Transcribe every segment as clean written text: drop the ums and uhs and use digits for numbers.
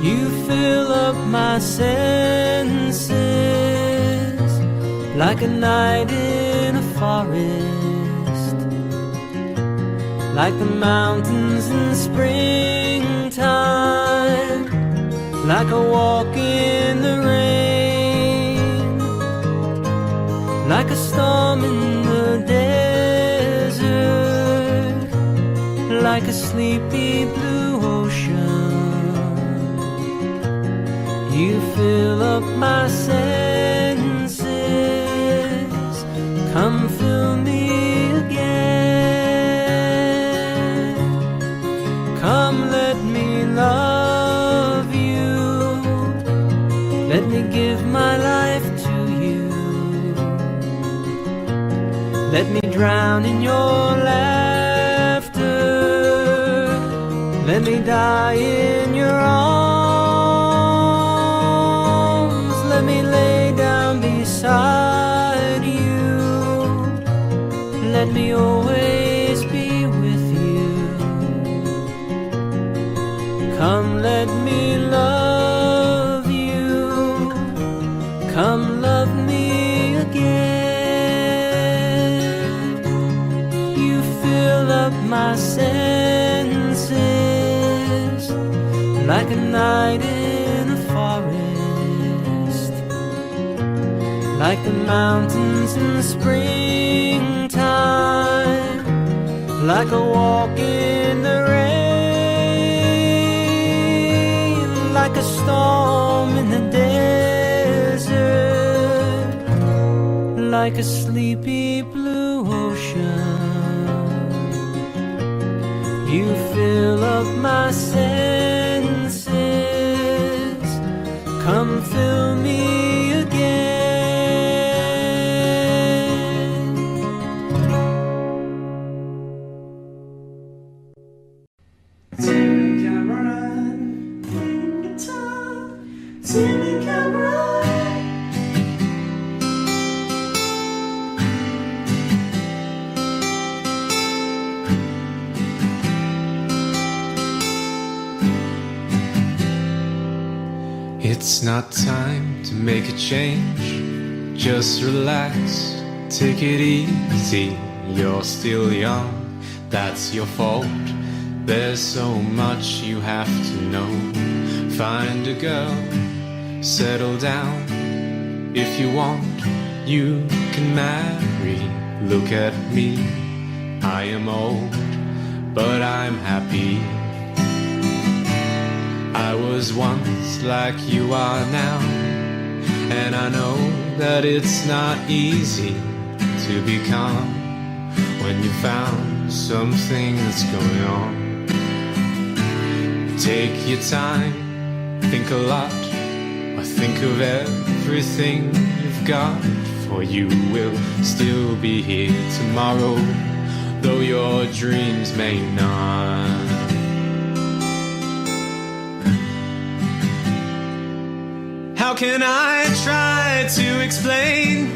You fill up my senses like a night in a forest, like the mountains in springtime, like a walk in the rain, like a storm in the desert, like a sleepy blue ocean. You fill up my senses, come fill me again. Come let me love you, let me give my life to you. Let me drown in your laughter, let me die in your arms, let me lay down beside you, let me always be with you. Come let me love you, come love me again. You fill up my senses like a night in a forest, like the mountains in springtime, like a walk in the rain, like a storm in the desert, like a sleepy blue ocean. You fill up my senses, come fill me again. Timmy Cameron, playing guitar, Timmy Cameron. It's not time to make a change, just relax, take it easy. You're still young, that's your fault. There's so much you have to know. Find a girl, settle down. If you want, you can marry. Look at me, I am old, but I'm happy. I was once like you are now, and I know that it's not easy to be calm when you found something that's going on. Take your time, think a lot, or think of everything you've got, for you will still be here tomorrow, though your dreams may not. How can I try to explain?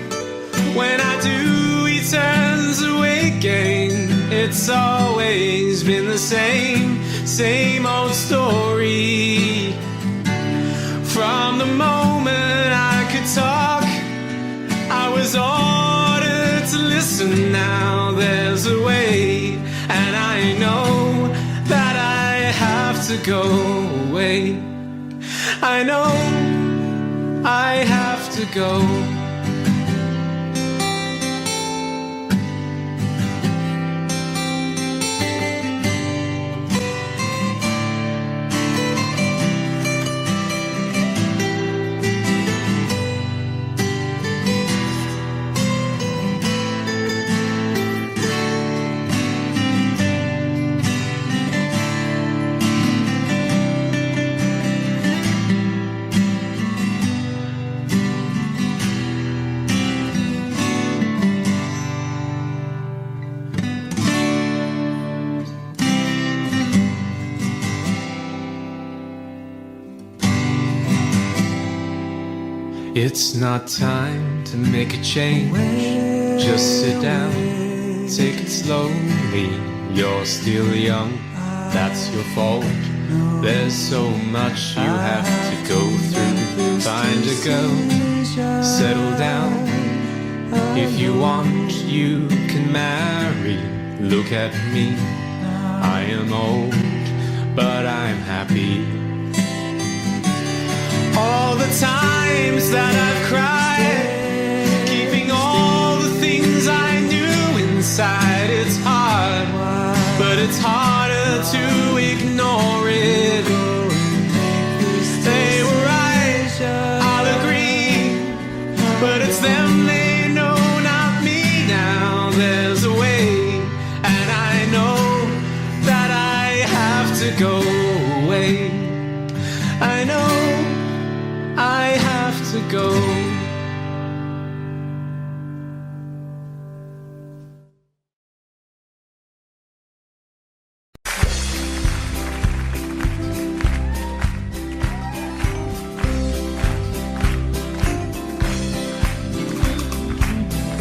When I do, he turns away again. It's always been the same old story. From the moment I could talk, I was ordered to listen. Now there's a way, and I know that I have to go away. I know I have to go. It's not time to make a change. Just sit down, take it slowly. You're still young, that's your fault. There's so much you have to go through. Find a girl, settle down. If you want, you can marry. Look at me, I am old, but I'm happy. All the times that I've cried, keeping all the things I knew inside. It's hard, but it's harder to ignore it. They were right, I'll agree, but it's them they know, not me now. There's a way, and I know that I have to go away. I know I have to go.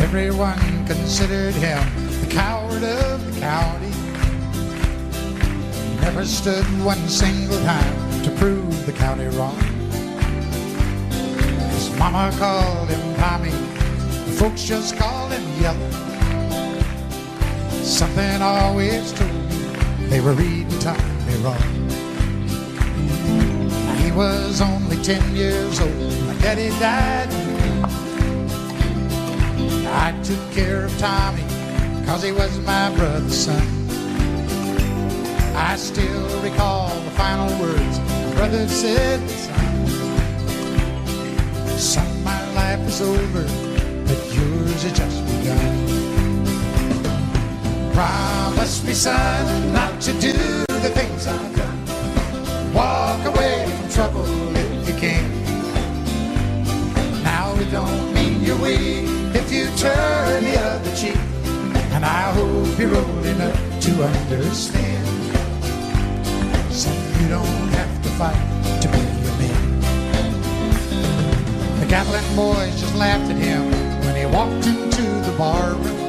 Everyone considered him the coward of the county. He never stood one single time to prove the county wrong. His mama called him Tommy, the folks just called him Yellow. Something always told me they were reading Tommy wrong. He was only 10 years old, my daddy died. I took care of Tommy, 'cause he was my brother's son. I still recall the final words my brother said, son, my life is over, but yours has just begun. Promise me, son, not to do the things I've done. Walk away from trouble if you can. Now it don't mean you're weak if you turn the other cheek, and I hope you're old enough to understand. So you don't have to fight to be a man. The Gatlin boys just laughed at him when he walked into the bar room.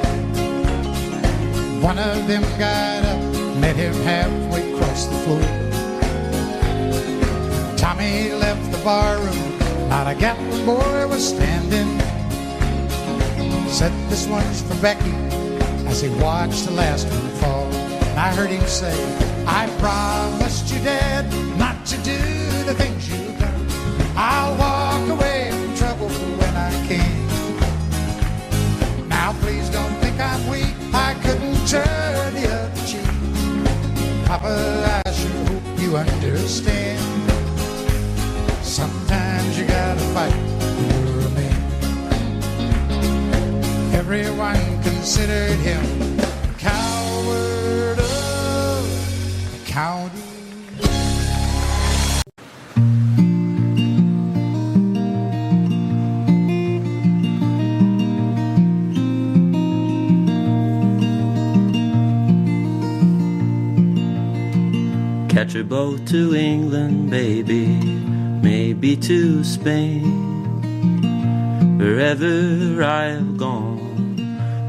One of them got up, met him halfway across the floor. Tommy left the bar room, not a Gatlin boy was standing. Said, this one's for Becky, as he watched the last one fall. And I heard him say, I promised you, Dad, not to do the things you've done. I'll walk away from trouble when I can. Now please don't think I'm weak, I couldn't turn the other cheek. Papa, I sure hope you understand. Sometimes you gotta fight when you're a man. Everyone considered him the coward of the county. Catch a boat to England, baby, maybe to Spain. Wherever I've gone,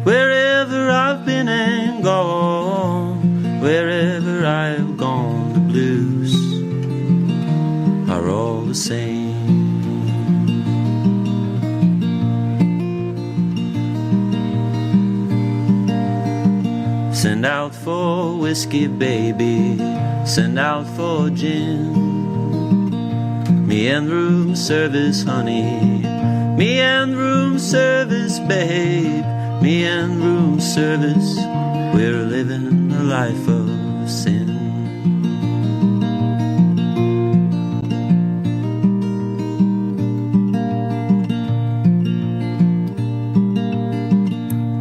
wherever I've been and gone, wherever I've gone, the blues are all the same. Send out for whiskey, baby, send out for gin. Me and room service, honey, me and room service, babe, me and room service, we're living a life of sin.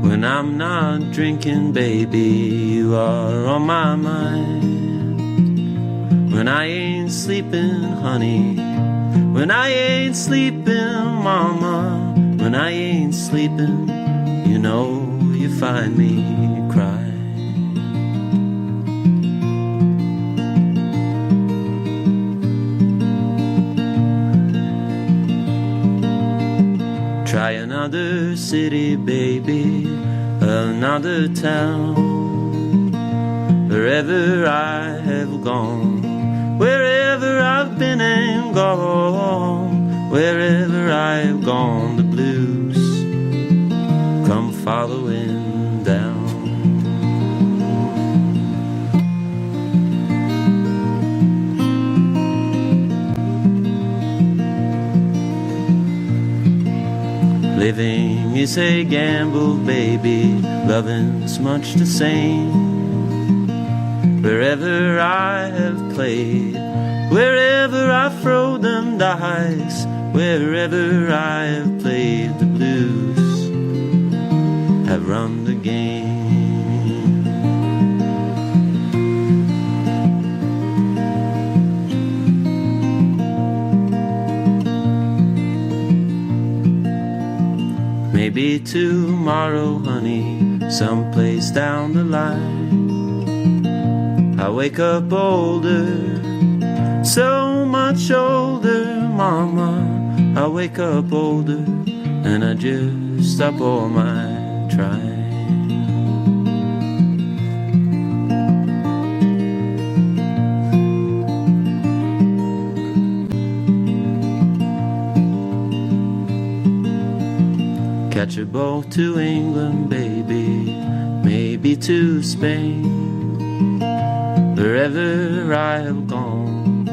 When I'm not drinking, baby, you are on my mind. When I ain't sleeping, honey, when I ain't sleeping, mama, when I ain't sleeping, you know you find me crying. Try another city, baby, another town. Wherever I have gone, Wherever I've been and gone, wherever I've gone, the blues come following down. Living is a gamble, baby, loving's much the same. Wherever I have played, wherever I've thrown them dice, wherever I have played, the blues have run the game. Maybe tomorrow, honey, someplace down the line, I'll wake up older, so much older, mama. I'll wake up older, and I just stop all my trying. Catch a boat to England, baby, maybe to Spain. Wherever I have gone,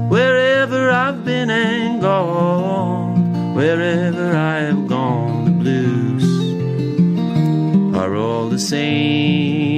wherever I've been and gone, wherever I have gone, the blues are all the same.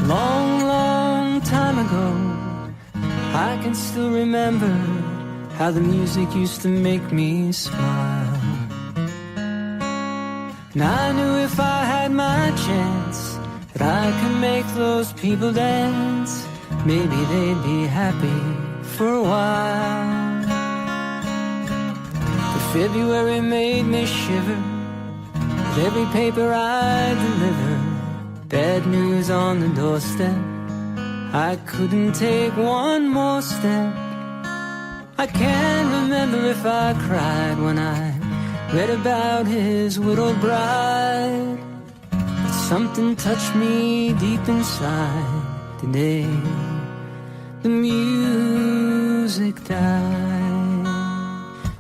Long, long time ago, I can still remember how the music used to make me smile. And I knew if I had my chance that I could make those people dance. Maybe they'd be happy for a while. But February made me shiver with every paper I delivered. Bad news on the doorstep, I couldn't take one more step. I can't remember if I cried when I read about his widowed bride, but something touched me deep inside the day the music died.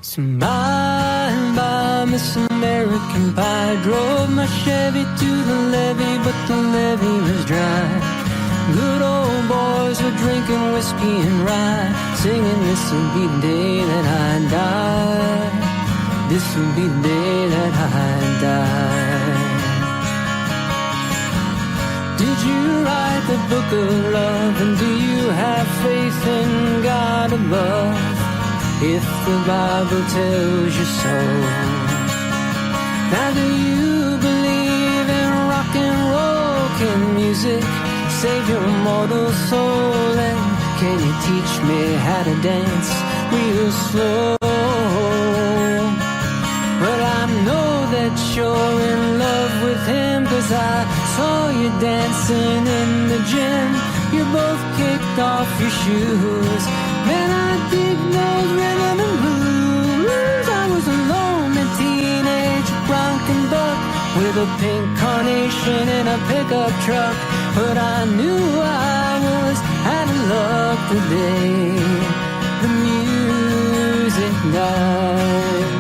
So bye, Miss American Pie, drove my Chevy to the levee, but the levee was dry. Good old boys were drinking whiskey and rye, singing this will be the day that I die. This will be the day that I die. Did you write the book of love, and do you have faith in God above? If the Bible tells you so. Now do you believe in rock and roll? Can music save your mortal soul? And can you teach me how to dance real slow? Well, I know that you're in love with him, 'cause I saw you dancing in the gym. You both kicked off your shoes. Man, I dig those rhythm and blues. I was a lonely teenage bronco buck with a pink carnation in a pickup truck, but I knew I was out of luck the day the music died.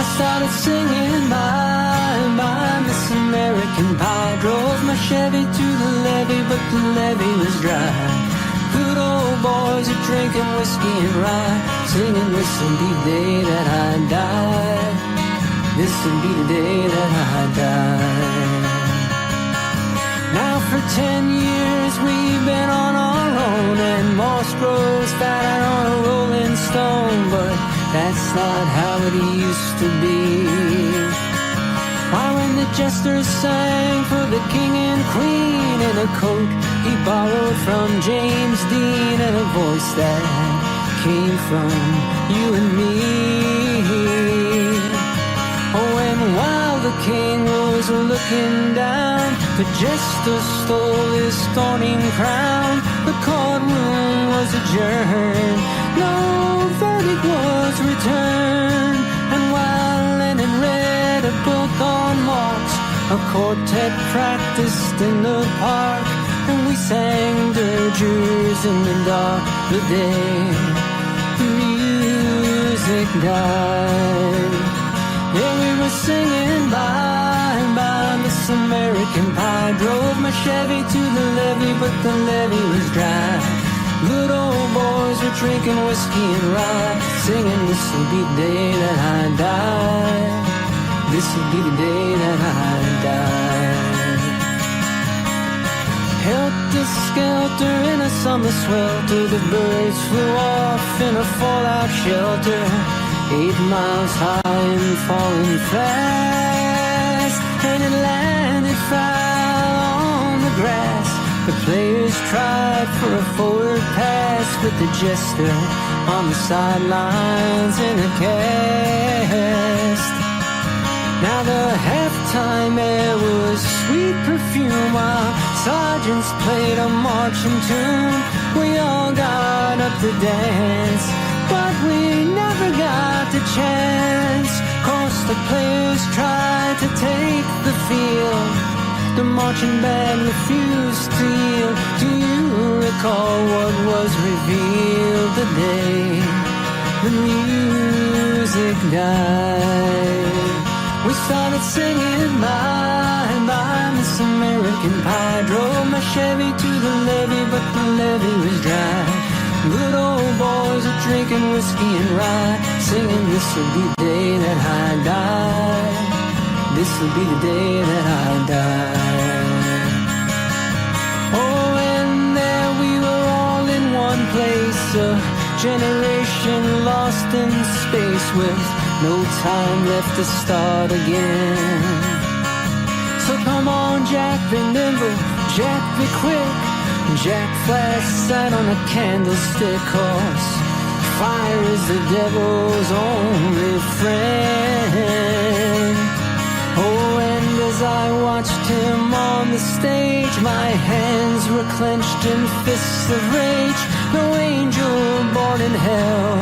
I started singing bye, Miss American Pie, drove my Chevy to the levee, but the levee was dry. Good old boys are drinking whiskey and rye, singing this will be the day that I die. This will be the day that I die. Now for 10 years we've been on our own, and moss grows fatter on a rolling stone, but that's not how it used to be. Why, when the jester sang for the king and queen in a coat he borrowed from James Dean and a voice that came from you and me. Oh, and while the king was looking down, the jester stole his thorny crown. The courtroom was adjourned, no verdict was returned. And while Lennon read a book on Marx, a quartet practiced in the park, and we sang dirges in the dark. The day the music died, yeah, we were singing bye bye Miss American Pie. Drove my Chevy to the levee, but the levee was dry. Good old boys were drinking whiskey and rye, singing this will be the day that I die. This will be the day that I die. Helter-skelter in a summer swelter, the birds flew off in a fallout shelter, 8 miles high and falling fast, and it landed foul on the grass. The players tried for a forward pass, with the jester on the sidelines in a cast. Now the halftime air was sweet perfume, while sergeants played a marching tune. We all got up to dance, but we never got the chance, 'cause the players tried to take the field. The marching band refused to yield. Do you recall what was revealed the day the music died? We started singing bye bye Miss American Pie. Drove my Chevy to the levee, but the levee was dry. Good old boys are drinking whiskey and rye, singing this will be the day that I die. This will be the day that I die. Oh, and there we were all in one place, a generation lost in space, with no time left to start again. So come on, Jack, be nimble, Jack, be quick. Jack Flash sat on a candlestick, 'cause fire is the devil's only friend. Oh, and as I watched him on the stage, my hands were clenched in fists of rage. No angel born in hell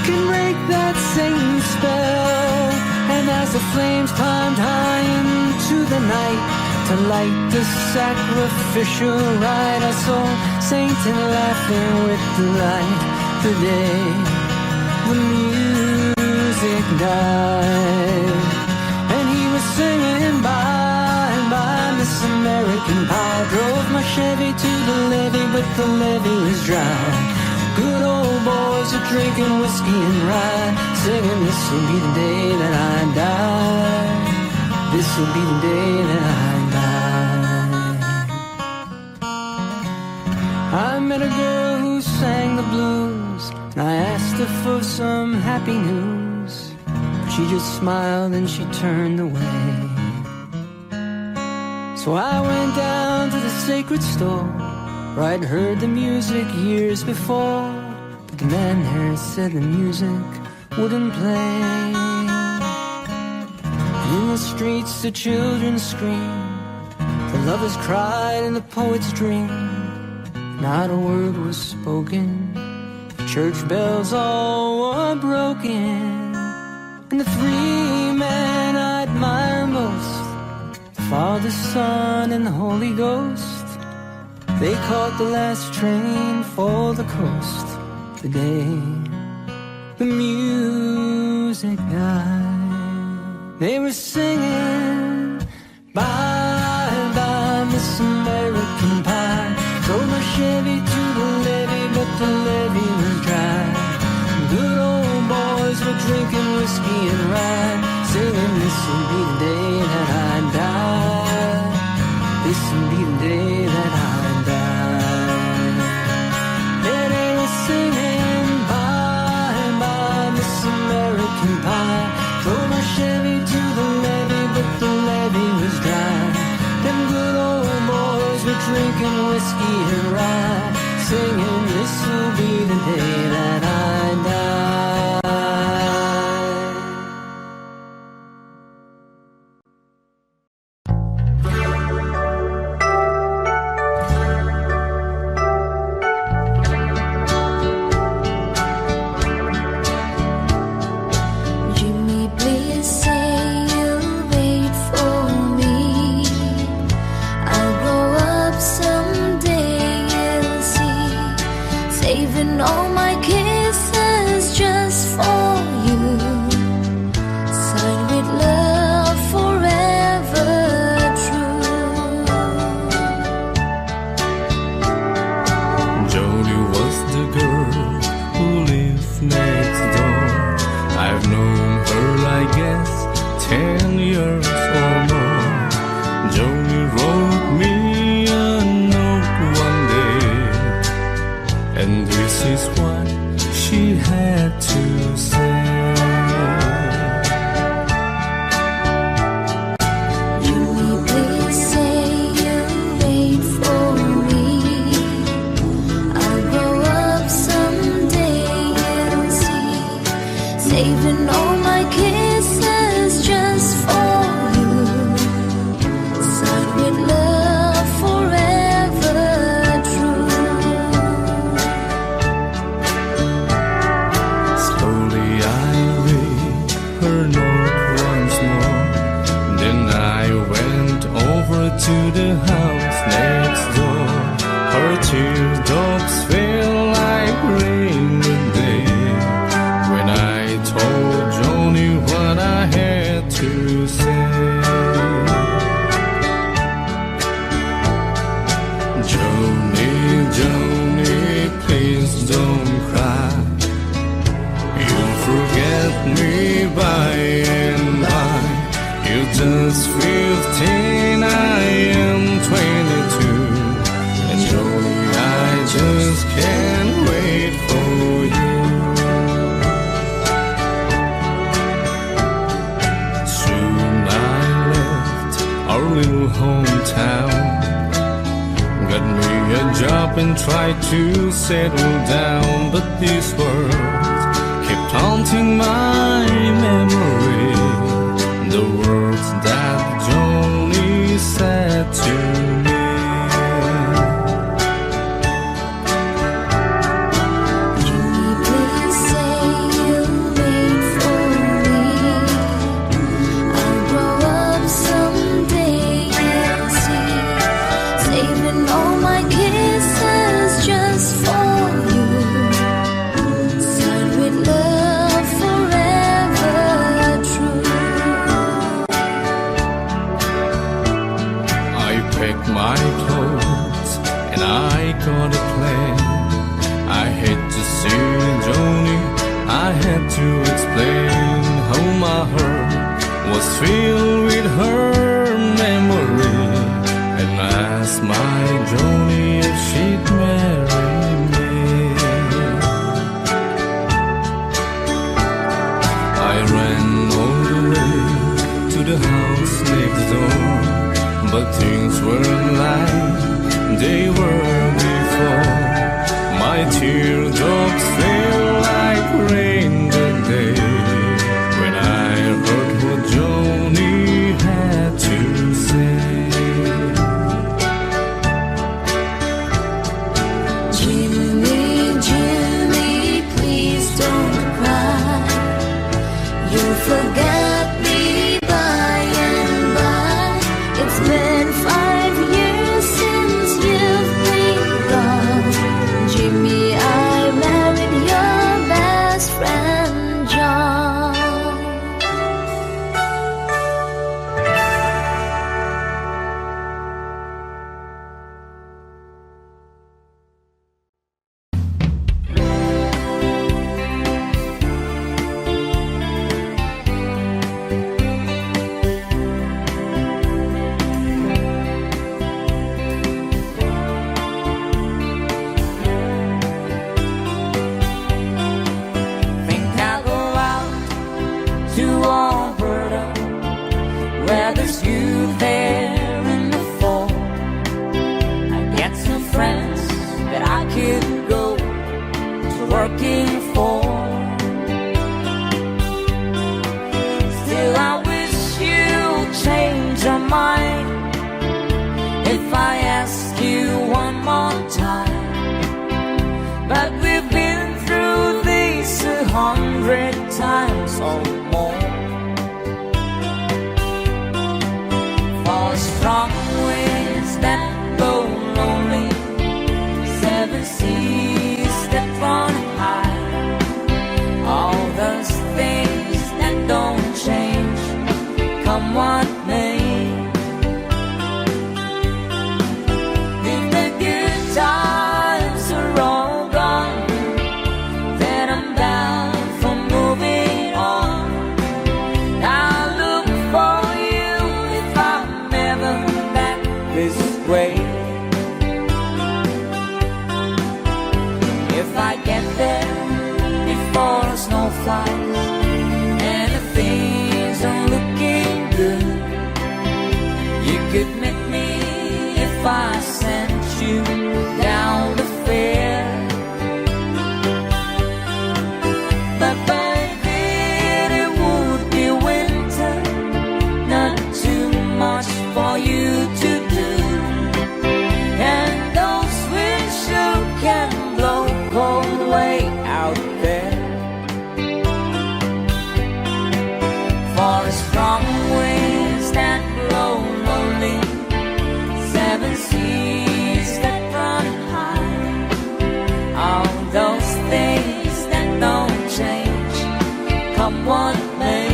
can break that Satan spell. And as the flames climbed high into the night to light the sacrificial rite, I saw Satan laughing with delight the day the music died. And he was singing bye bye Miss American Pie. Drove my Chevy to the levee, but the levee was dry. Good old boys are drinking whiskey and rye, singing this will be the day that I die. This will be the day that I die. I met a girl who sang the blues, and I asked her for some happy news. She just smiled and she turned away. So I went down to the sacred store, where I'd heard the music years before, but the man there said the music wouldn't play. In the streets the children scream, the lovers cried and the poets dream. Not a word was spoken, the church bells all were broken. And the three men I admire most, the Father, Son, and the Holy Ghost, they caught the last train for the coast the day the music died. They were singing bye bye Miss American Pie. Drove my Chevy to the levee, but the levee was dry. Good old boys were drinking whiskey and rye, singing this will be the day that I die. This will be the day that I die. Yeah, they were singing bye bye Miss American Pie. Drove my Chevy to the levee, but the levee singing, this will be the day that I die. Jimmy, please say you'll wait for me. I'll grow up someday, you'll see. Saving all my kisses just for you. Signed with love forever true. Joni was the girl who lived next door. I've known her, I guess, 10 years or more. Joni wrote me a note one day, and this is what she had to say. Jimmy, please say you'll wait for me. I'll grow up someday, you'll see. Saving all my kisses just for you. Signed with love forever true. Slowly I read her note once more. Then I went over to the house next door. Her teardrops fell like rain that day when I told Joni what I had to say. Joni, Joni, please don't cry. You'll forget me by and by. You're just 15, I am 22. And Joni, I just can't wait for you. Soon I left our little hometown. Got me a job and tried to settle down, but these words kept haunting my memory. The words that Joni said to me. Jimmy, please say you'll wait for me. I'll grow up someday, you'll see. Saving all my kisses just for you. Signed with love forever true. I packed my clothes and I got a plan. I had to see Joni, I had to explain how my heart was filled with her memory, and asked my Joni if she'd marry me. I ran all the way to the house next door, but things weren't like they were before. My teardrops fell like rain that day when I heard what Joni had to say. Jimmy, Jimmy, please don't cry. You'll forget me by and by. It's been 5 times or more. For strong winds that blow lonely, seven seas that run high, all those things that don't change, come what may. If the good times are all gone, then I'm bound for moving on. I'll look for you if I'm ever back this way. If I get there before snow flies and the things are looking good, you could meet me if I sent you down the fair. But by then it would be winter, not too much for you to do, and those winds sure can blow cold way out there. For the strong winds that blow lonely, seven seas that run high, all those things that don't change, come what may.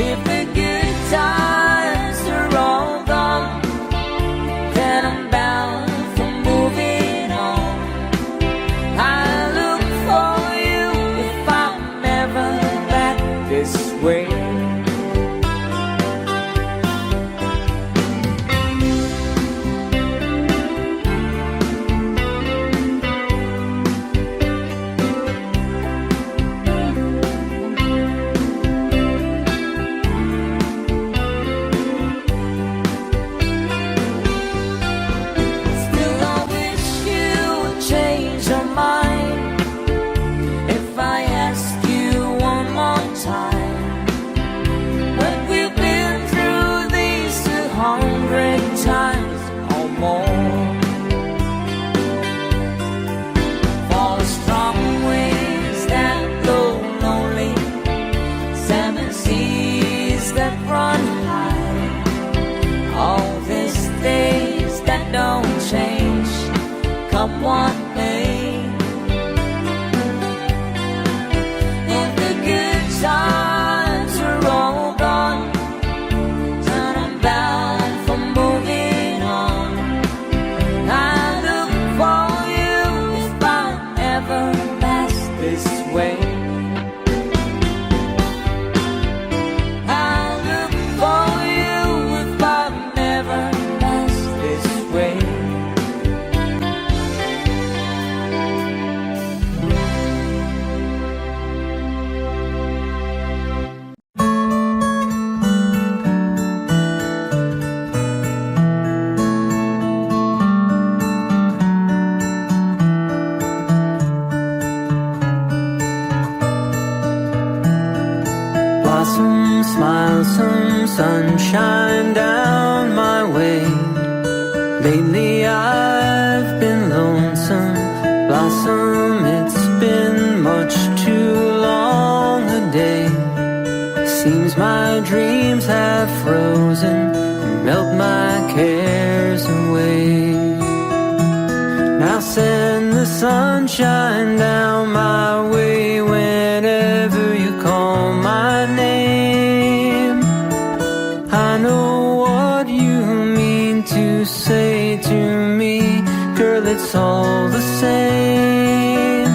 If the good times are all gone, then I'm bound for moving on. I look for you if I'm ever back this way. Still I wish you would change your mind if I ask you one more time. But we've been through these 200 times or more. For the strong winds that blow lonely, seven seas that run high, all these things that don't change, come what may. If the good times are all gone, then I'm bound for moving on. I look for you if I'm ever pass this way. I look for you if I'm ever pass this way. Blossom, smile, some sunshine down my way. Lately I've been lonesome. Blossom, it's been much too long a day. Seems my dreams have frozen and melt my cares away. Now send the sunshine down my way whenever you call my name. I know what you mean to say to me, girl, it's all the same.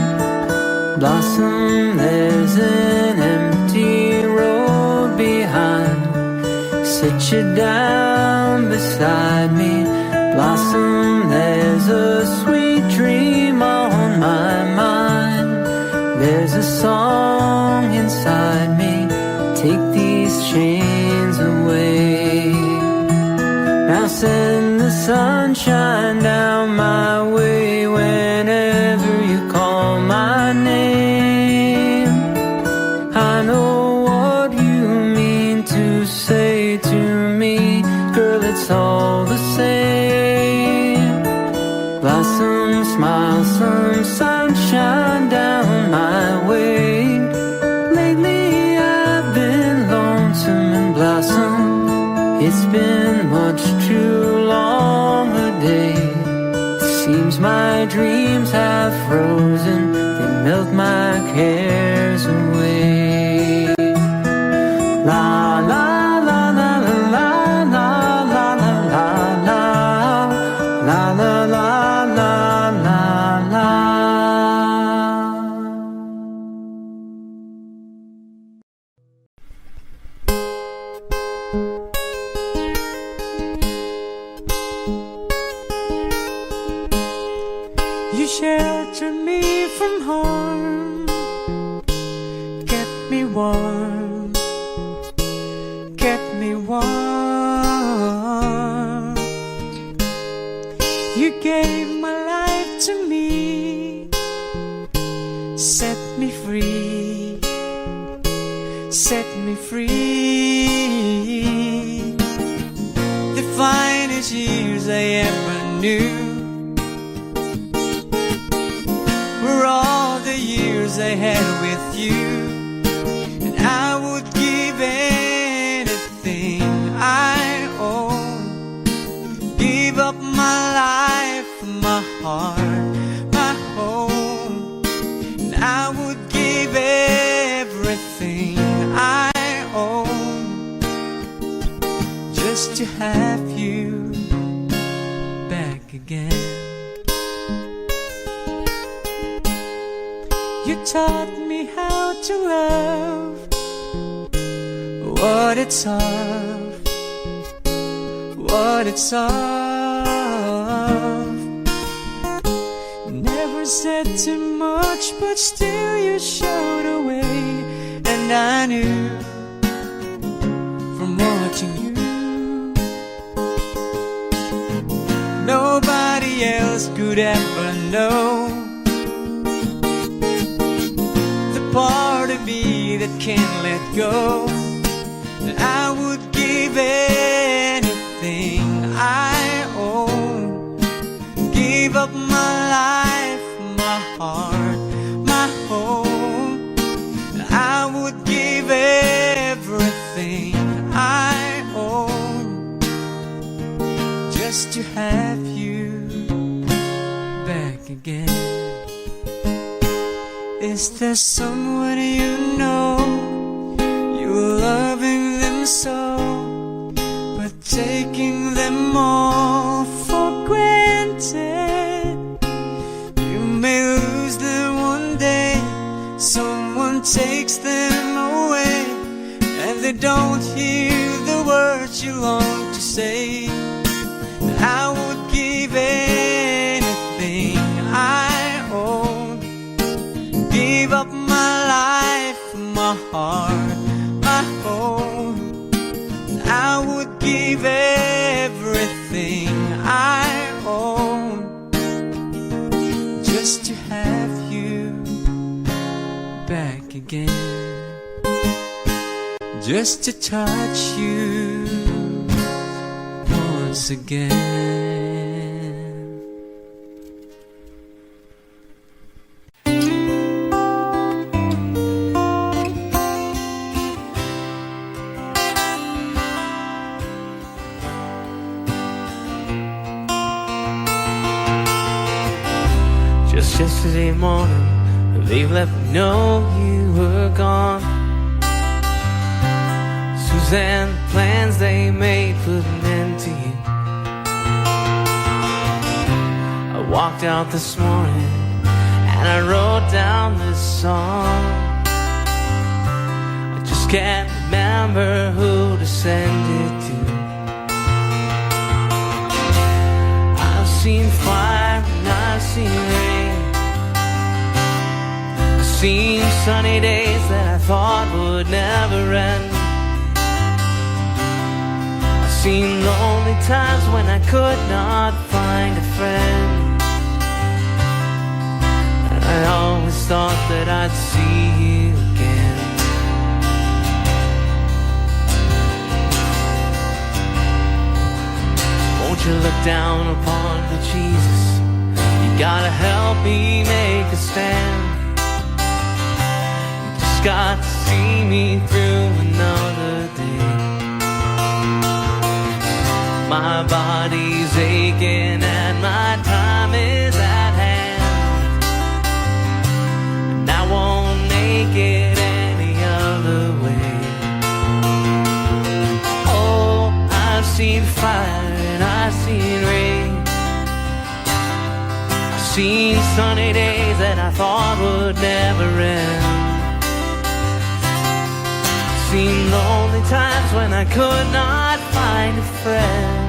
Blossom, there's an empty road behind. Sit you down beside me. Blossom, there's a sweet dream on my mind. There's a song inside me, take these chains away. Now send the sunshine down my way whenever you call my name. I know what you mean to say to me, girl, it's all the same. Blossom, smile, some sunshine down It's been much too long a day. Seems my dreams have frozen, they melt my cares away. La la la la la la la la la la la la la la la. You shelter me from harm, kept me warm, kept me warm. You gave my life to me, set me free, set me free. The finest years I ever knew were all the years I had with you, and I would give anything I own, give up my life, my heart, my home, and I would give everything I own just to have you back again. You taught me how to love, what it's of, what it's of. Never said too much, but still you showed a way, and I knew from watching you nobody else could ever know part of me that can't let go. And I would give anything I own, give up my life, my heart, my home. And I would give everything I own just to have you back again. Is there someone you know, you're loving them so, but taking them all for granted? You may lose them one day, someone takes them away, and they don't hear the words you long to say. I would give anything I own, give up my life, my heart, my home. I would give everything I own just to have you back again, just to touch you once again. Just yesterday morning, they let me know you were gone. Suzanne, the plans they made put an end to you. I walked out this morning and I wrote down this song. I just can't remember who to send it to. I've seen fire and I've seen rain, I've seen sunny days that I thought would never end. I've seen lonely times when I could not find a friend, and I always thought that I'd see you again. Won't you look down upon me, Jesus? You gotta help me make a stand. You just got to see me through another day. My body's aching and my time is at hand, and I won't make it any other way. Oh, I've seen fire and I've seen rain. I've seen sunny days that I thought would never end. I've seen lonely times when I could not find a friend,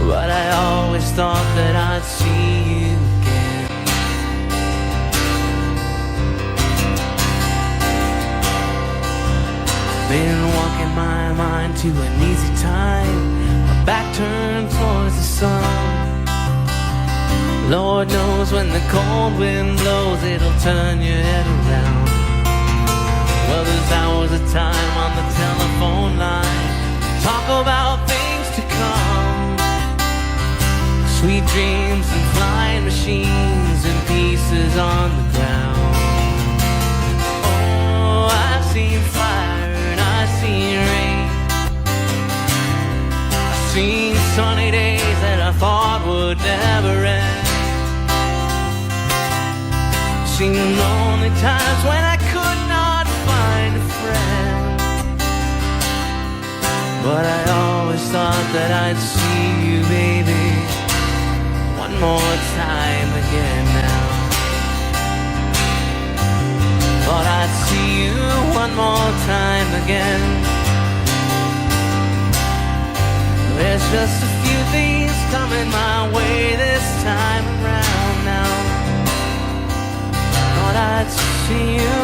but I always thought that I'd see you again. Been walking my mind to an easy time, my back turned towards the sun. Lord knows when the cold wind blows, it'll turn your head around. Well, there's hours of time on the telephone line, talk about things to come, sweet dreams and flying machines and pieces on the ground. Oh, I've seen fire and I've seen rain. I've seen sunny days that I thought would never end. I've seen lonely times when I could not find a friend, but I always thought that I'd see you, baby, one more time again now. Thought I'd see you one more time again. There's just a few things coming my way this time around now. Thought I'd see you,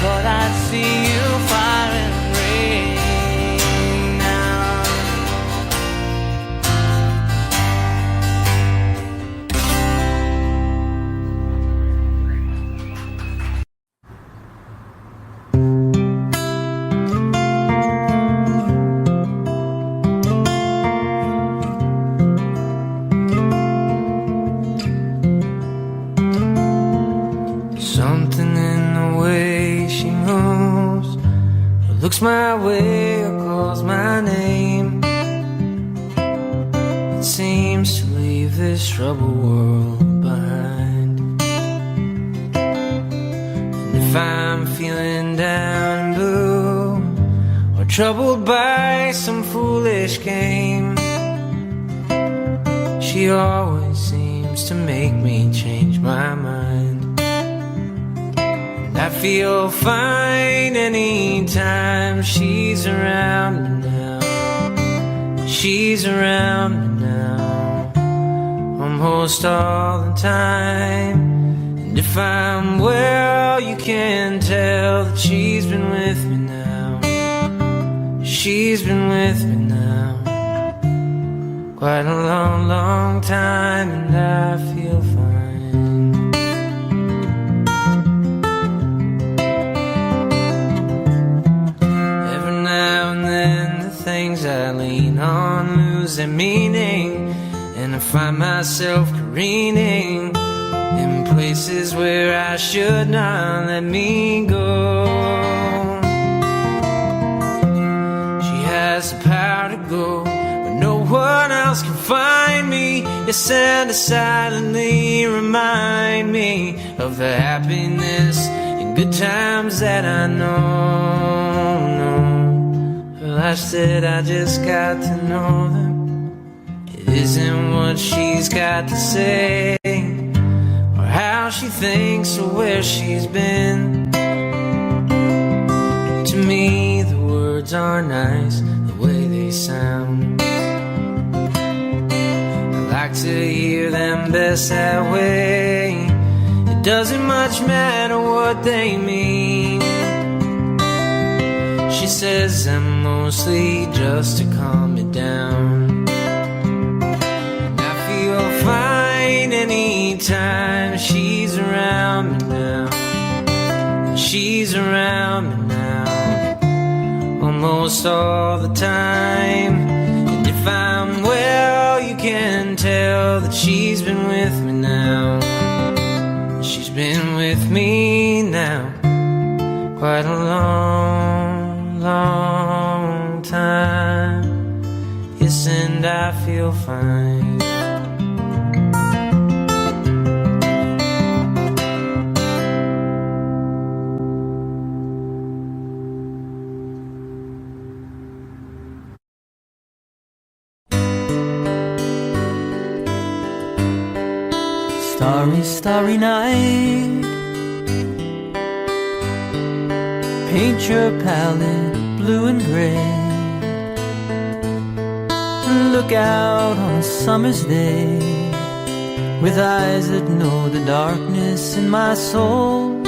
thought I'd see you, fire and rain now. Something in the way she moves, looks my way or calls my name, it seems to leave this troubled world behind. And if I'm feeling down and blue, or troubled by some foolish game, she always seems to make me change my mind. I feel fine anytime she's around me now. She's around me now, almost all the time. And if I'm well, you can tell that she's been with me now. She's been with me now, quite a long, long time, and I feel fine. Things I lean on lose their meaning, and I find myself careening in places where I should not let me go. She has the power to go where no one else can find me, yes, and to silently remind me of the happiness and good times that I know. I said I just got to know them. It isn't what she's got to say, or how she thinks, or where she's been. To me, the words are nice, the way they sound. I like to hear them best that way. It doesn't much matter what they mean. She says I'm mostly just to calm me down. And I feel fine anytime she's around me now. She's around me now, almost all the time. And if I'm well, you can tell that she's been with me now. She's been with me now, quite a long, long time. kiss and I feel fine. Starry, starry night, paint your palette blue and gray. Look out on a summer's day with eyes that know the darkness in my soul.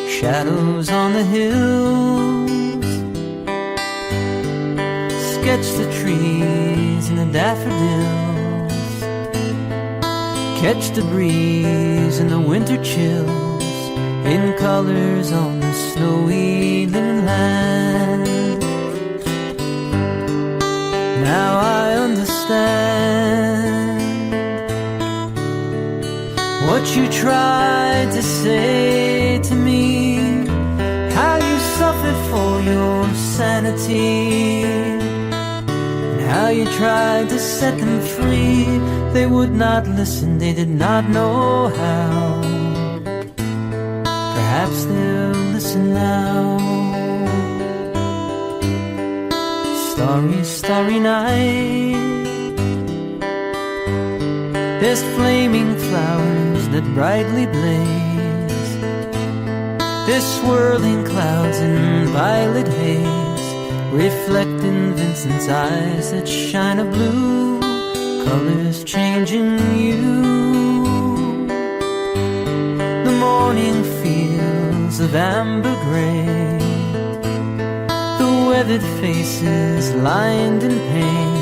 Shadows on the hills, sketch the trees and the daffodils, catch the breeze and the winter chills in colors on the snowy living land. Now I understand what you tried to say to me, how you suffered for your sanity, and how you tried to set them free. They would not listen, they did not know how. Perhaps they'll listen now. Starry, starry night, there's flaming flowers that brightly blaze, there's swirling clouds in violet haze, reflecting Vincent's eyes that shine a blue, colors changing you. The morning fields of amber gray, weathered faces lined in pain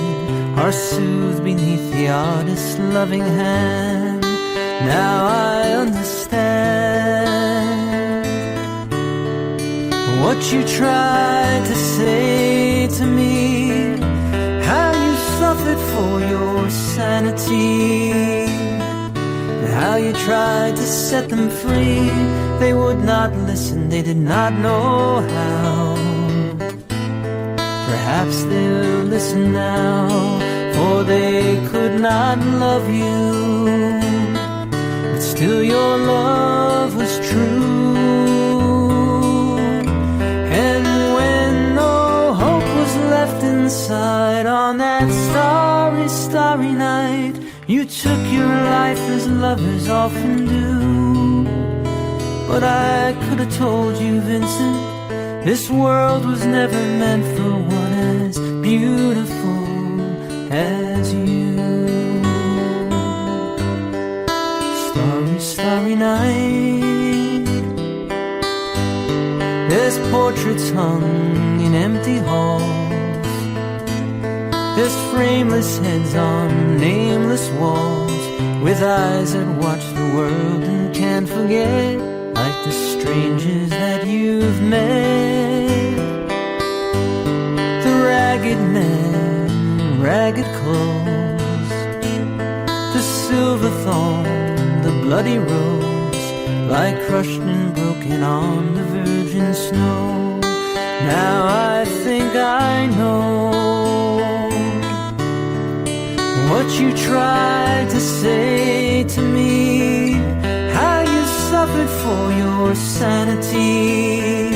are soothed beneath the artist's loving hand. Now I understand what you tried to say to me, how you suffered for your sanity, and how you tried to set them free. They would not listen, they did not know how. Perhaps they'll listen now, for they could not love you, but still your love was true. And when no hope was left inside on that starry, starry night, you took your life as lovers often do. But I could have told you, Vincent, this world was never meant for one as beautiful as you. Starry, starry night, there's portraits hung in empty halls, there's frameless heads on nameless walls, with eyes that watch the world and can't forget, like the strangers that you've met. The ragged men, ragged clothes, the silver thorn, the bloody rose, lie crushed and broken on the virgin snow. Now I think I know what you tried to say to me, how you suffered for your sanity,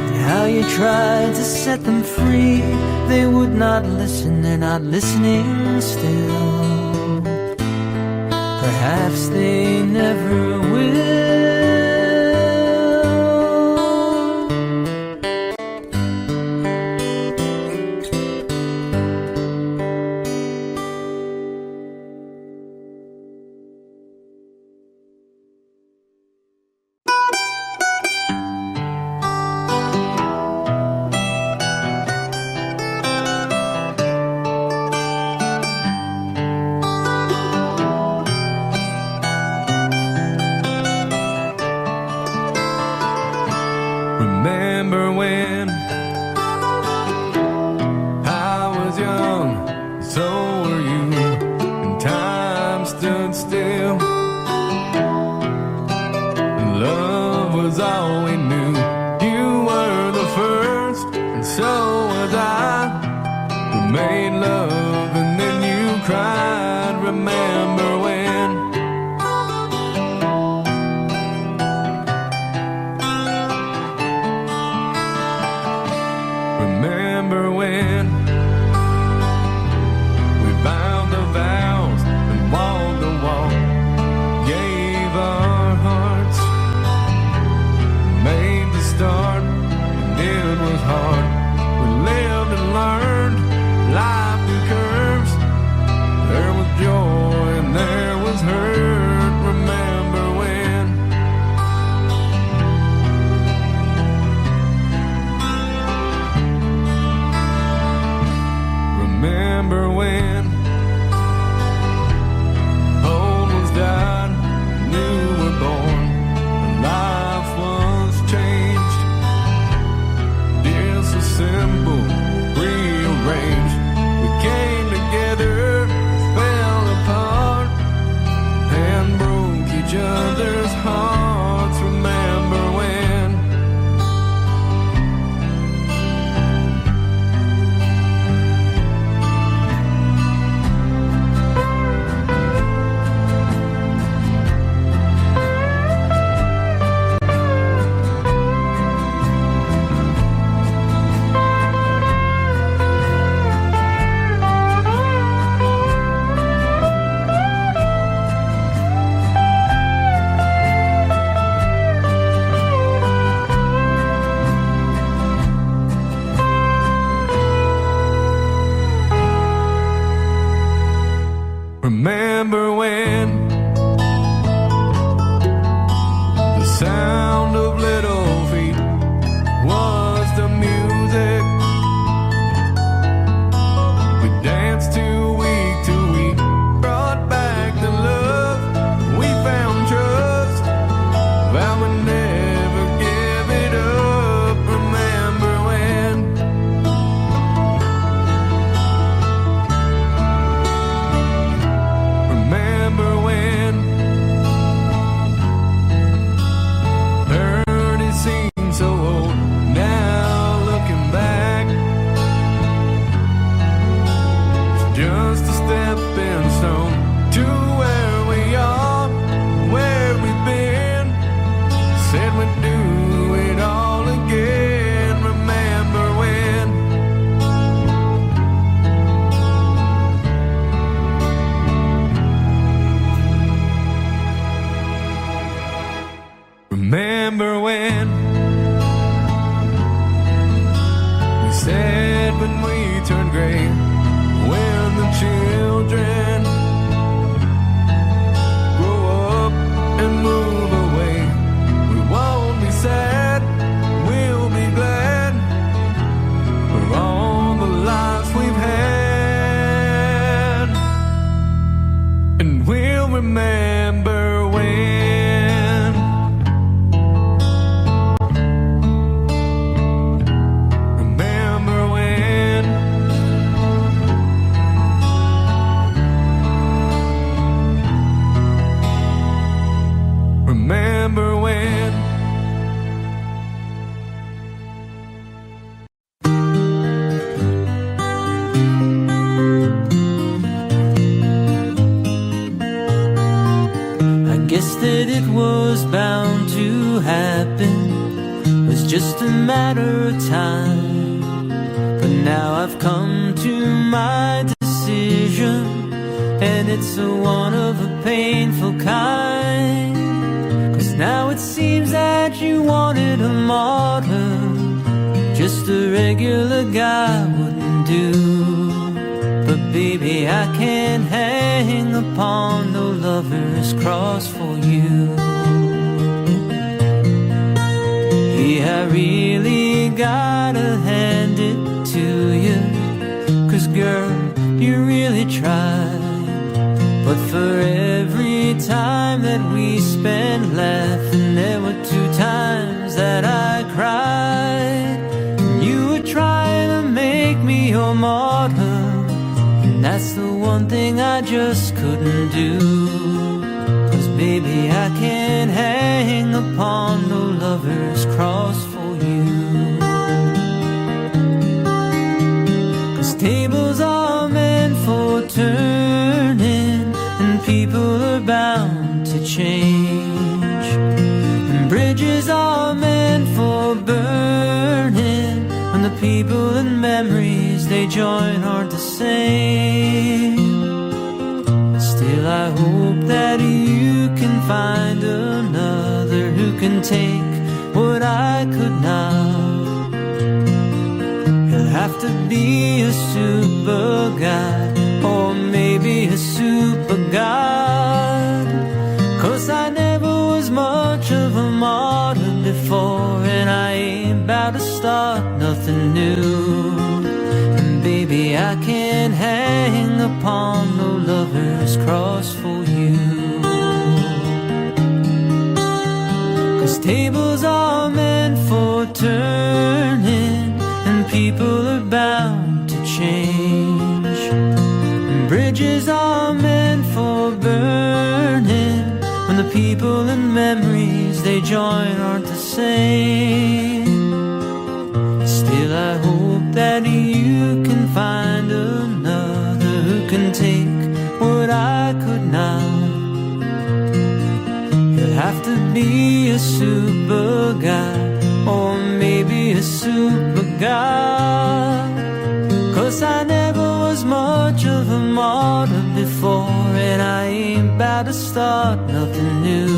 and how you tried to set them free. They would not listen, they're not listening still. Perhaps they never will. Remember when we bound the vows and walked the walk, gave our hearts, made the start, and it was hard. We lived and learned life through curves. There was joy and there was hurt. Remember when? Remember when old ones died, new were born, and life was changed. Dear, so simple, rearranged. We came together, fell apart, and broke each other's hearts. Remember when? Remember when the sound of little feet was the music we danced to week, brought back the love, we found trust, vowed we'd never give it up. Remember when? Remember when? Heard it seemed so old, now looking back, it's just a stepping stone to where we are, where we've been. Said we'd do it all again. Remember when? Remember when we said when we turned gray, when the children grow up and move away, we won't be sad, we'll be glad for all the lives we've had, and we'll remember when. Remember when? Remember when? I guess that it was bound to happen, it was just a matter of time. But now I've come to my decision, and it's a one of a painful kind. 'Cause now it seems that you wanted a martyr, just a regular guy wouldn't do. But baby, I can't hang upon no lover's cross for you. Yeah, I really gotta hand it to you, 'cause girl, you really tried. But for every time that we spent laughing, there were 2 times that I cried. You were trying to make me your martyr, and that's the one thing I just couldn't do. 'Cause baby, I can't hang upon no lover's cross for you. 'Cause tables are meant for turning, and people are bound to change, and bridges are meant for burning when the people and memories they join aren't the same. Still I hope that you can find another who can take what I could not. He'll have to be a super god, or maybe a super god. 'Cause I never was much of a modern before, and I ain't about to start nothing new. And baby, I can't hang upon no lover's cross for you. 'Cause tables are meant for turning, and people are bound to change. And bridges are meant for burning, when the people and memories they join aren't the same. Still I hope that you can find another who can take what I could not. He'll have to be a super guy, or maybe a super god. 'Cause I never was much of a martyr before, and I ain't about to start nothing new.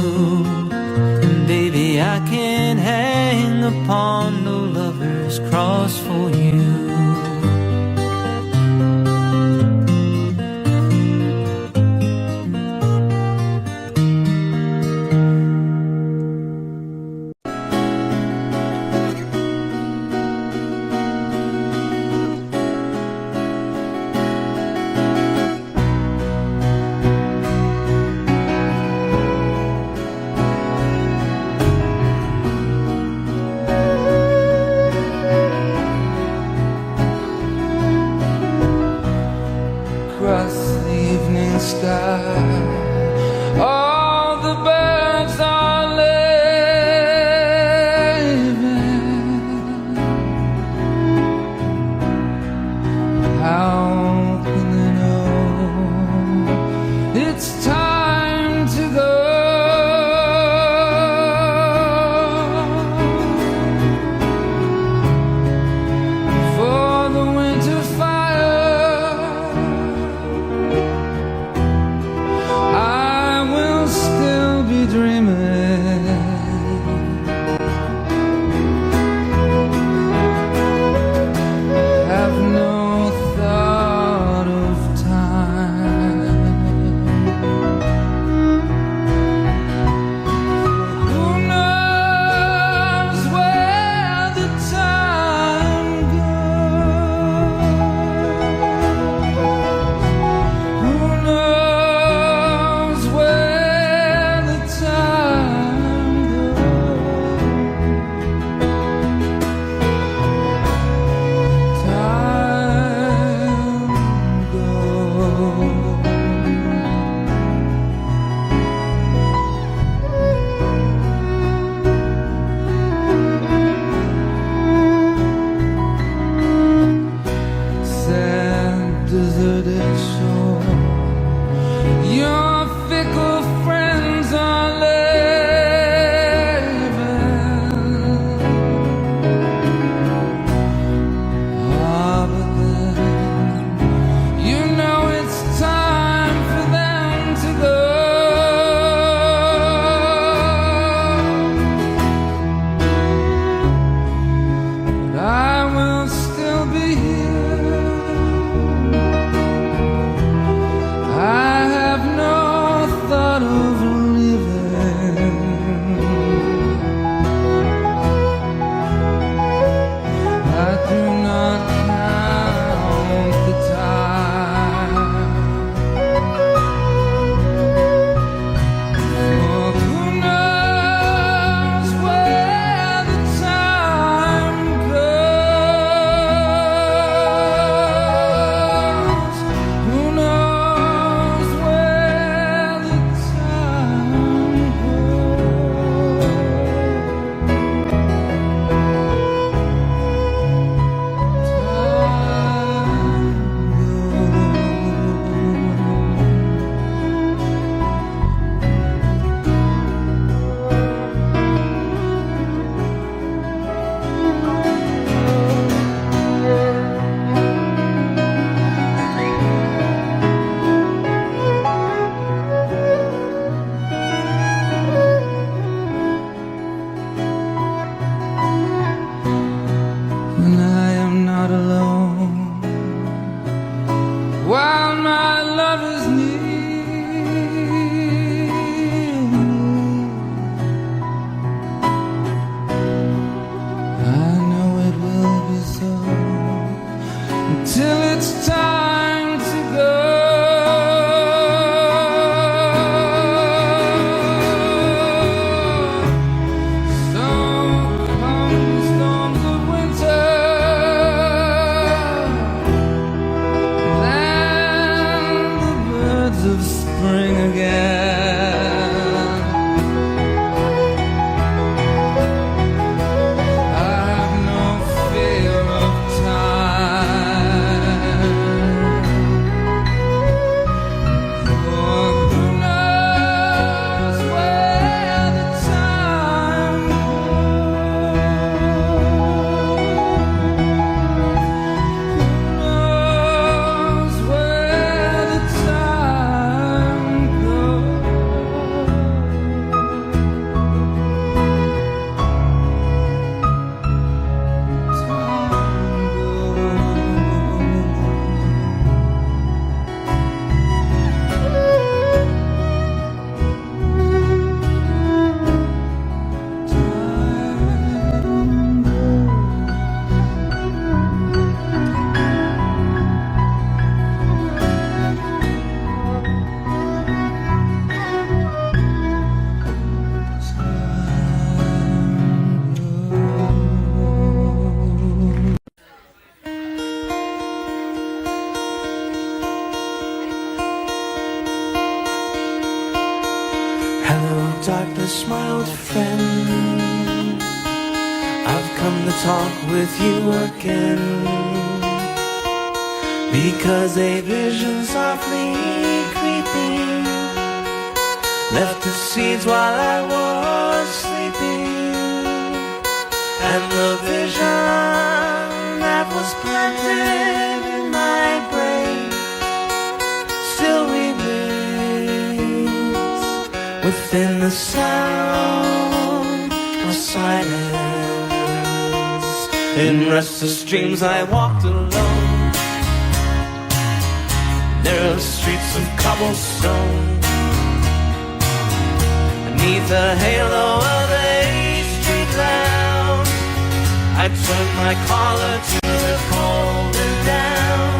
And baby, I can't hang upon no lover's cross for you. All the birds are leaving. How can they know it's time to go? For the winter fire, I will still be dreaming. Have no thought till it's time to go. So come the storms of winter, then the birds of spring again. I have no fear of time, for who knows where the time goes? Who knows where the time goes? Hello, darkness, my old friend. I've come to talk with you again, because a vision softly creeping left the seeds while I was sleeping, and the vision that was planted in my brain still remains within the sound of silence. In restless dreams I walked alone, narrow streets of cobblestone, beneath the halo of a street lamp. I turned my collar to the cold and down,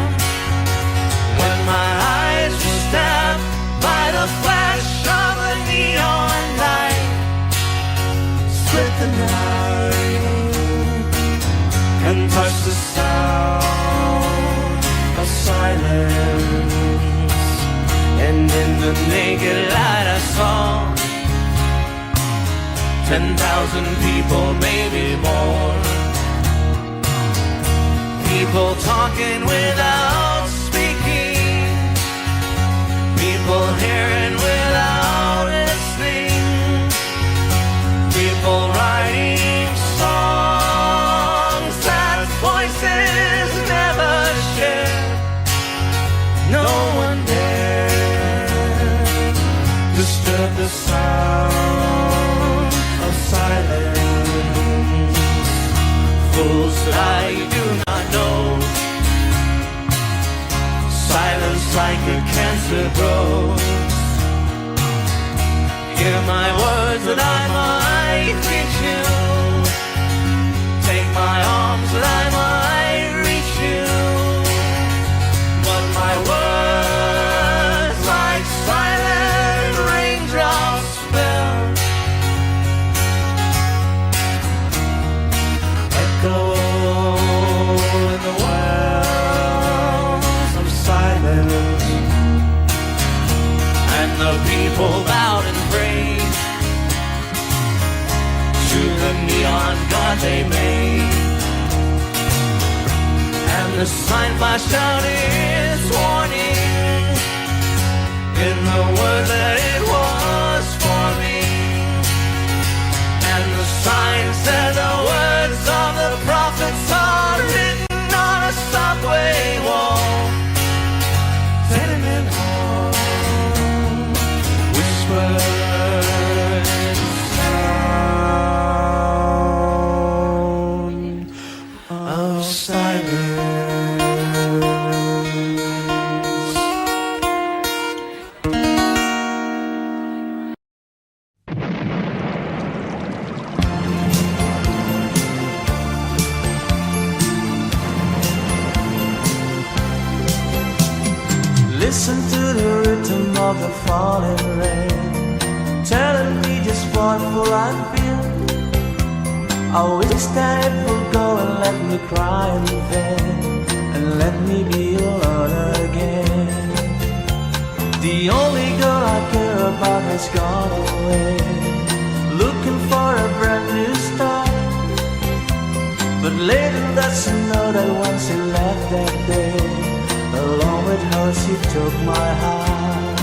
when my eyes were stabbed by the flash of a neon light. Split the night and touch the sound of silence, and in the naked light I saw 10,000 people, maybe more. People talking without speaking, people hearing without listening, people writing songs that voices never shared. No one dared disturb the sound of silence. Fools that I do not know, silence like a cancer grows. Hear my words that I might reach you, take my arms that I might reach you, but my words like silent raindrops fell, echo in the wells of silence, and the people bowed and prayed to the neon god they made, and the sign flashed out its warning in the word that it was for me, and the sign said the words of the prophets are written on a subway wall, tenement hall, whispered sound of silence. Listen to the rhythm of the falling rain, telling me just what will I feel. I wish that it would go and let me cry in vain, and let me be alone again. The only girl I care about has gone away, looking for a brand new start. But later that's to know that when she left that day, along with her she took my heart.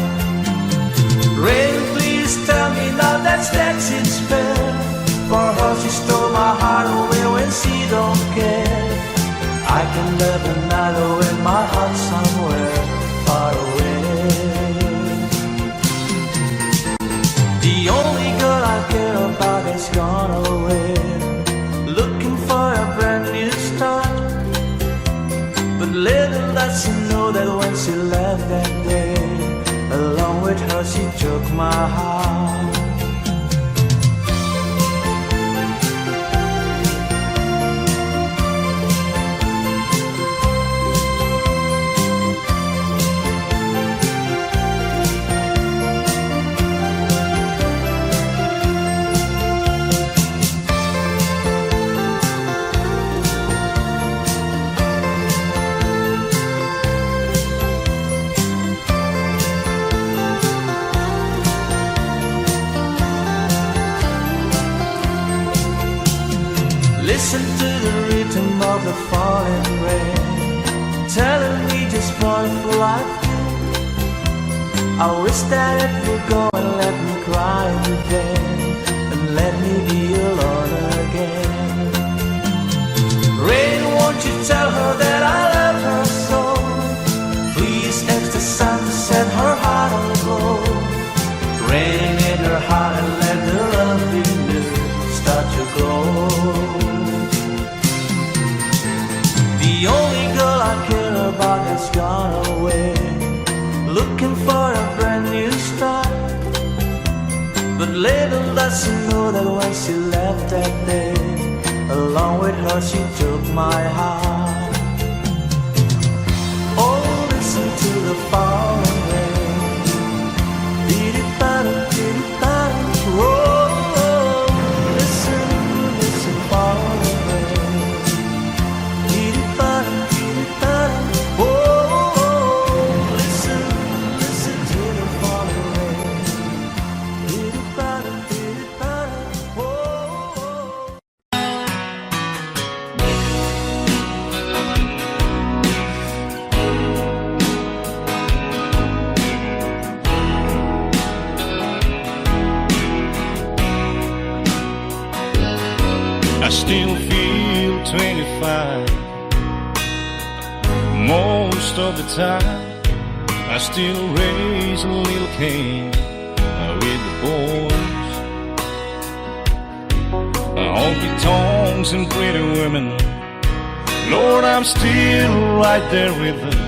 Rain, please tell me now that's it's fair. For her she stole my heart away when she don't care. I can live another with my heart somewhere far away. The only girl I care about has gone away, looking for a brand new start. But little does she know that when she left that day, along with her she took my heart. Listen to the rhythm of the falling rain, telling me just what will I feel. I wish that it would go and let me cry in vain, and let me be alone again. Rain, won't you tell her that I love her so? Please ask the sun to set her heart aglow. Rain in her heart and let the love be new start to grow. The only girl I care about has gone away, looking for a brand new start. But little does she know that when she left that day, along with her she took my heart. Oh, listen to the falling rain, dee-dee-ba-da, dee-dee-ba-da, oh, listen, listen, falling rain, dee-dee-ba-da, dee-dee-ba-da, oh, listen, listen to the falling rain, dee-dee-ba-da, dee-dee-ba-da, oh. I still feel 25 most of the time. I still raise a little Cain with the boys. Honky tonks and pretty women, Lord, I'm still right there with them,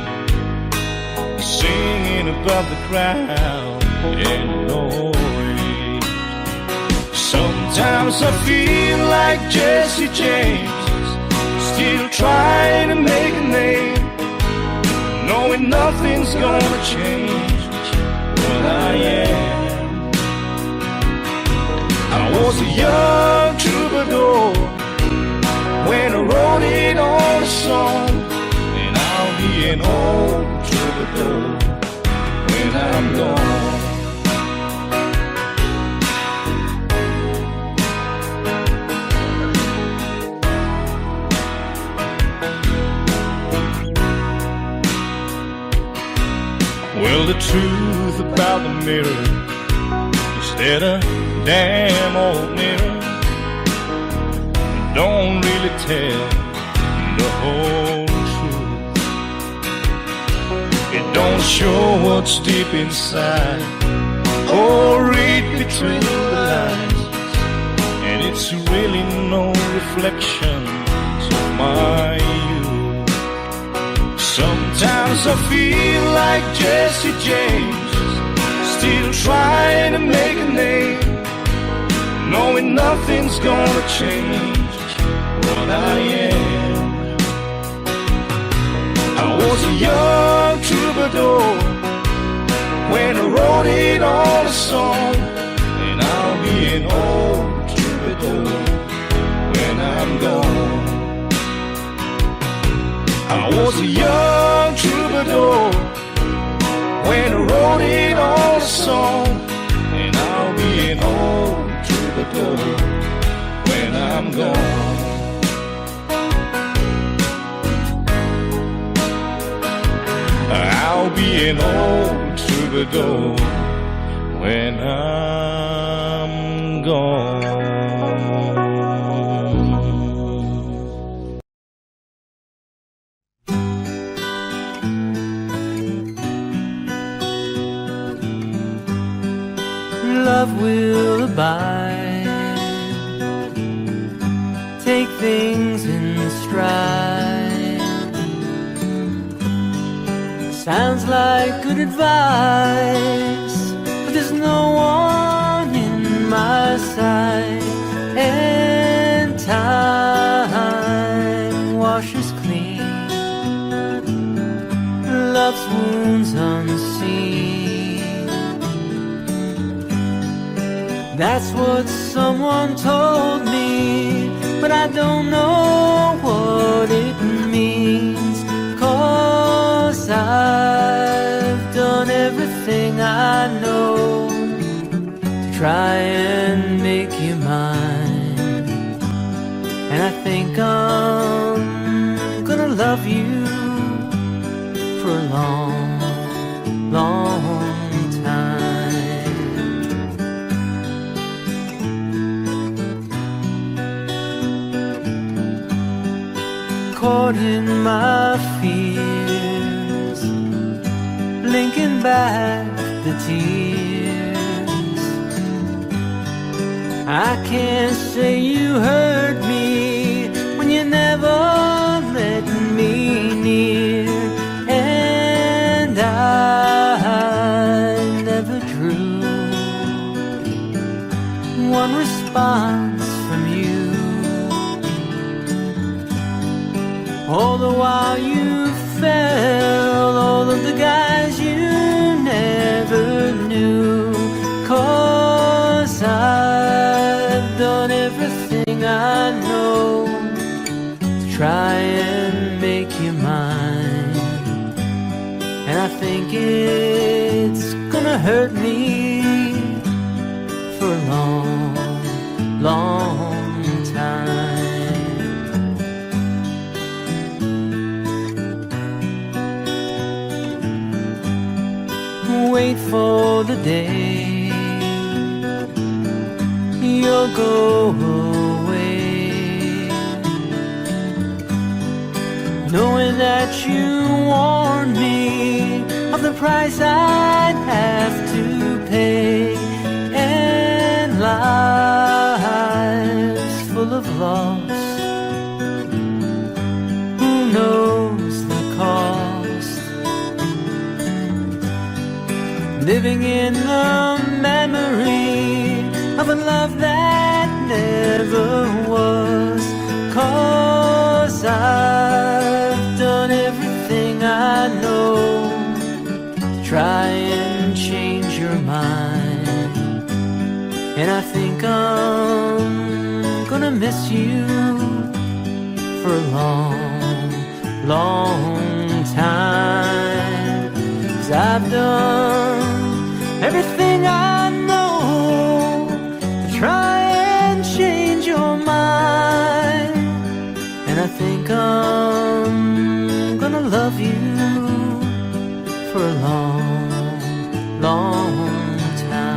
singing above the crowd and noise. Sometimes I feel like Jesse James, still trying to make a name, knowing nothing's gonna change what I am. I was a young troubadour when I wrote it on a song, and I'll be an old troubadour when I'm gone. Well, the truth about the mirror is that a damn old mirror don't really tell the whole truth. It don't show what's deep inside or read between the lines, and it's really no reflection of my youth. Sometimes I feel like Jesse James, still trying to make a name, knowing nothing's gonna change what I am. I was a young troubadour song, and I'll be an old troubadour when I'm gone. I was a young troubadour when I wrote it all a song, and I'll be an old troubadour when I'm gone. I'll be an old troubadour when I'm gone. Love will abide, take things in stride. Sounds like good advice, but there's no one in my sight. And time washes clean love's wounds unseen. That's what someone told me, but I don't know what it means. 'Cause I've done everything I know to try and make you mine. And I think I'm gonna love you for a long, long time. Caught in my fears, linking back the tears. I can't say you hurt me when you never let me near. And I never drew one response from you. All the while you fell all of the guys you never knew. 'Cause I've done everything I know to try and make you mine. And I think it's gonna hurt me for a long, long time. Wait for the day you'll go away, knowing that you warned me of the price I'd have to pay. And lives full of loss, who knows the cost? Living in the memory of a love that never was. 'Cause I've done everything I know to try and change your mind. And I think I'm gonna miss you for a long, long time. 'Cause I've done everything I know to try and change your mind. And I think I'm gonna love you for a long, long time.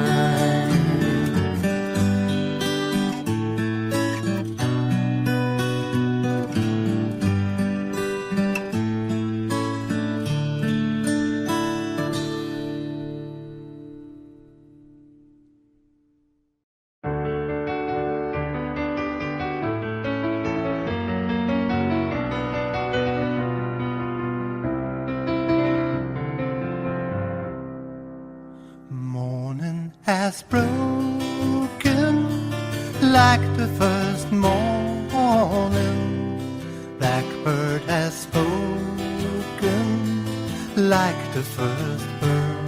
Has broken like the first morning. Blackbird has spoken like the first bird.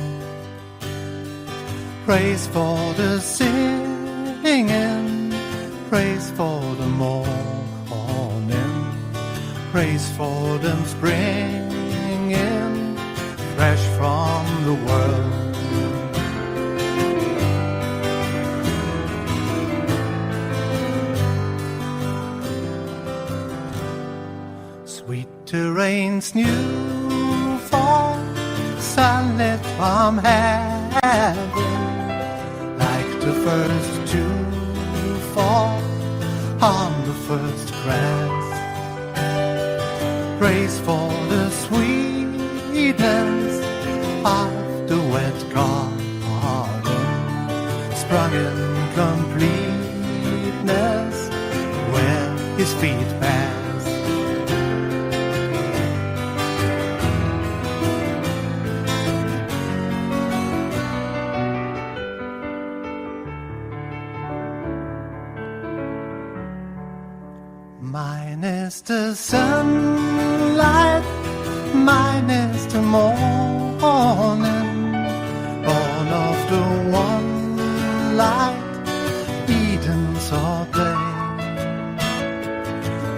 Praise for the singing, praise for the morning, praise for them springing fresh from the world. Sweet rain's new fall, sunlit from heaven, like the first to fall on the first grass. Praise for the sweetness of the wet garden, sprung in completeness where his feet pass. Mine is the sunlight, mine is the morning, born of the one light, Eden's all day.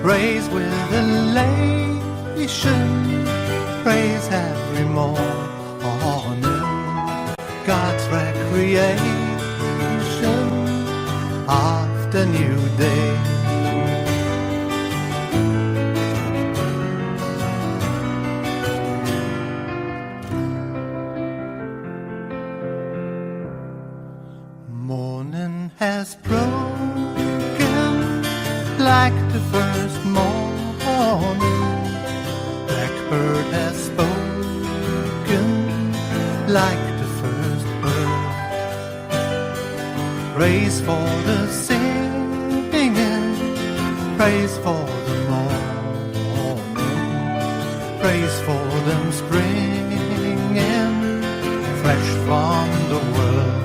Praise with elation, praise every morning, God's recreation of the new day. Morning has broken like the first morning. Blackbird has spoken like the first bird. Praise for the singing, praise for the morning, praise for them springing fresh from the world.